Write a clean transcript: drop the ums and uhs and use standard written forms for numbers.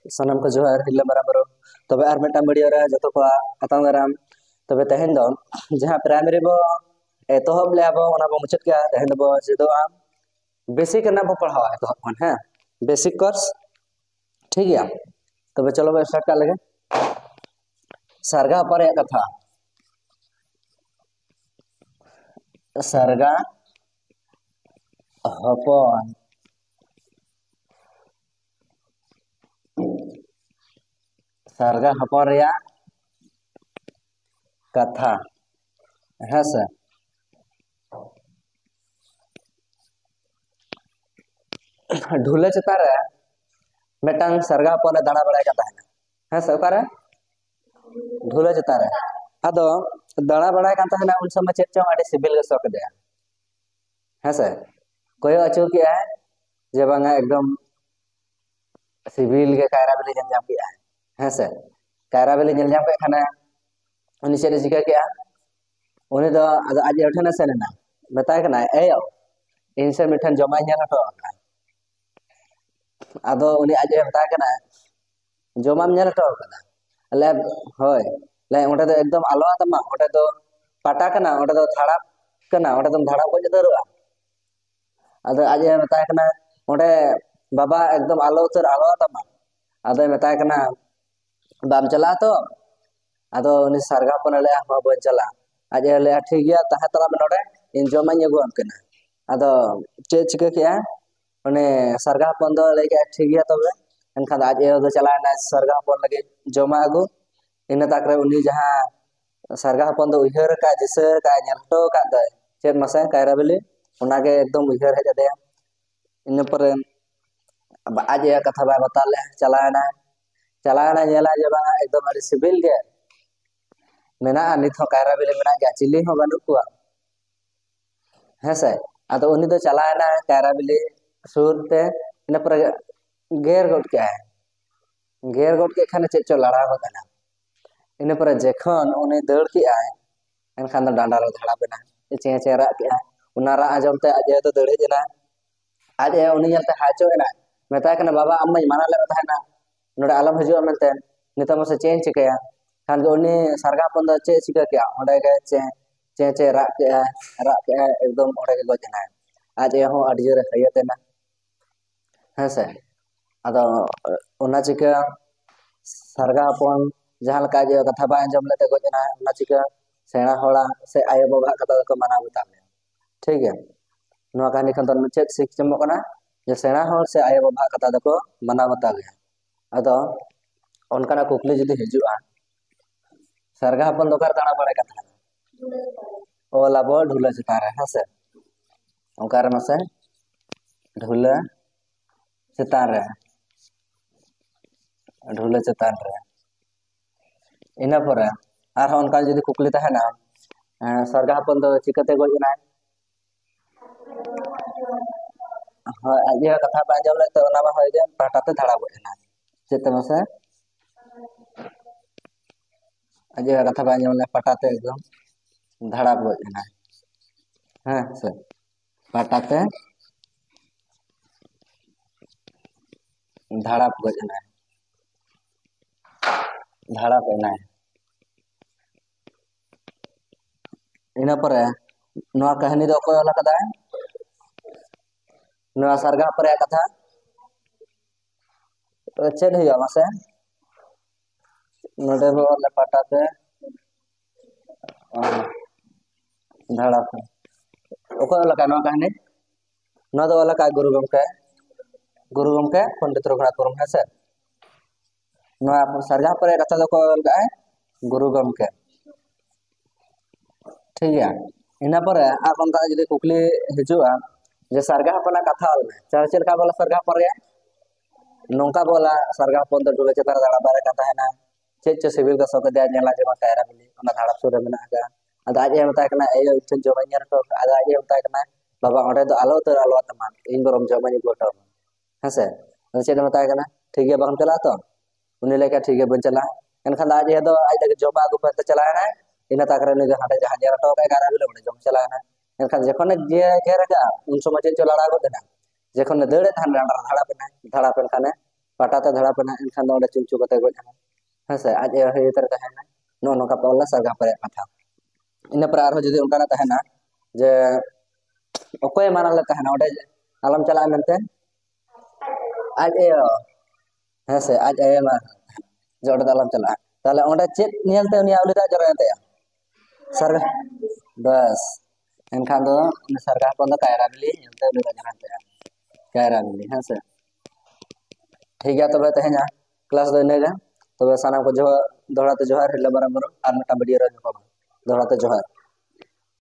सानाम को जोहार हिला मारा बरो तबे आर मेटा वीडियो रे जतो को आतां दाराम तबे तहेन दो जहां प्राइमरी बो एतोहब ले आबो ओना बो मुचत के तहेन बो जेदो आम बेसिक ना बो पढ़ावा एतोहब खन है बेसिक कोर्स ठीक गया। तबे चलो बे स्टार्ट कर लगे सारगा पर कथा सारगा हपन सारगा हपन रिया कथा है से ढुले चेता रे मेटांग सारगा हपन दाड़ा बड़ाय कथा है से ओकारे ढुले चेता रे आदो दाड़ा बड़ाय कथा है उन समय चेक चो आडे सिबिल गे सक दे है से कोई अचो किया है जे बांगा एकदम सिबिल के कायरा बेले जन जाम किया है से कायरा बेले जन जाम के खाना उनी से चिका किया उनी दो आज उठना से ना बताय कना ए इन से मिठन जमा ᱧᱮᱞ हटो आदो उनी आज बताय कना जमा ᱧᱮᱞ हटो कना ले होय ले ओंडे दो एकदम आलो तमा ओंडे दो पाटा कना ओंडे दो धाड़ा कना ओंडे दम धाड़ा को जदरुआ आदो आज बताय कना ओंडे बाबा एकदम आलो उतर आलो तमा आदो बताय कना बाम चला तो आदो उनी सारगा पन ले हम बन चला आज ले ठीक गया ताहा तला में नोडे इन जमाई अगुआम कना आदो चे चिका किया उनी सारगा पन दो ले के ठीक गया तबे एनखान आज दो चला ना सारगा पन लगे जमा अगु इन ताकरे उनी जहां सारगा पन दो उहर का जिसे का ᱧᱮᱞटो का दे चेत मसे कायरा बेले उनागे एकदम उहर हेज दे इन पर आज कथा बाय बताले चलाना ñela जे बा एकदम अरि सिबिल के मेना नित हो कायरा बेले मेना गया चिल्ली हो बानु कुआ है से आदो उनी दो चलाना कायरा बेले सुरते इन पर गेर गोट के खाने चेक चो लड़ा हो कना इन पर जेखन उनी दड़ की आए एनखान दो डांडा रे धड़ा बेना चे चे रा के उना रा आजम ते आज दो दड़े जना आज उनी जलते हाचो एना मेता कना बाबा अम्मा माना ले बताना नोडे आलम हजो मेनते नितम से चेंज चिकया खान के उनी सारगा पन दो चे चिका के ओंडे के चे रा के एकदम ओंडे के गजना आज हो अडियो रे हयतेना है से आदो ओना चिका सारगा पन जहां का जे कथा बा अंजम लेते गजना ओना चिका सेना होड़ा से आयो बाबा कथा को माना बता ठीक है नो कहानी खन तो चेक सिख चमो कना जे सेना होड़ से आयो बाबा कथा को माना बता गया आदो उनका कुकली जुदी हिजुआ सारगा हपन दोकार दाना बड़े कथा ओला बो ढुला चेतान रे है से ओकार मसे ढुला चेतान रे इना परे आर उनका जुदी कुकली तहना सारगा हपन दो चिकते गजना हां आज कथा बांजम लेते ओना मा होय जे पाटाते धाड़ा गजना चेते मसे आज कथा बांजम ले पाटाते एकदम धाड़ा गजना है से पाटाते धाड़ा गजना धाड़ा पेना इना पर नोआ कहानी दो कोय ओला कदा नोआ सारगा पर कथा चेद हुआ मासे नोडे बो ले पाटाते धाड़ा पे ओको ओला का नोआ कहानी नोआ दो ओला का गुरु गमके पंडित रघुनाथ मुर्मू है से नोआ सारगा पर कथा दो को ओला गुरु गमके ठीक है इना पर आ कोनका जदी कुकली हिजुआ जे सारगा हपना कथा आल में चार चेल का बोला सारगा पर नोंका बोला सारगा हपन तो डुले चेतार दाड़ा बारे कथा है ना चे सिविल का सक दे नेला जे कायरा बिली ओना धाड़ा सुरे मेना का आदा आज बताय कना ए इठन जमाई ᱧᱮᱞ तो आदा आज बताय कना बाबा ओंडे तो आलो तर आलो तमा इन बरम जमाई गोटो है से चे बताय कना ठीक है बाम चला तो उनी लेका ठीक है बन चला एनखान आज दो आज तक जमा आगु पर चला है इन ताकरे ने हाडे जहां जरा तो कायरा बिली ओंडे जम चला है एनखान जखन जे घेर का उन समय चे लड़ा गो देना जखन दड़े धान धाड़ा पे खाने पाटाते धड़ापना एनखान दो चुलचु कते गज हाँ से आज हे तर तहना नो नोका पौला सरगा पर कथा इन पर आरो जुदी उनका तहना जे ओकोय मानल तहना ओडे आलम चला मेनते आज हाँ से आज मा जे ओडे आलम चला ताले ओडे चेक नियलते उनी आवली दा जरते सरगा बस एनखान दो सरगा को दो कायरा बिली एनते उनी दा जरते कायरा बिली हाँ से ठीक है तबे तहना क्लास दो नेगा तबे साना को जो दोहराते जोहार हिला बराबर और मिटा वीडियो रे दोहराते जोहार।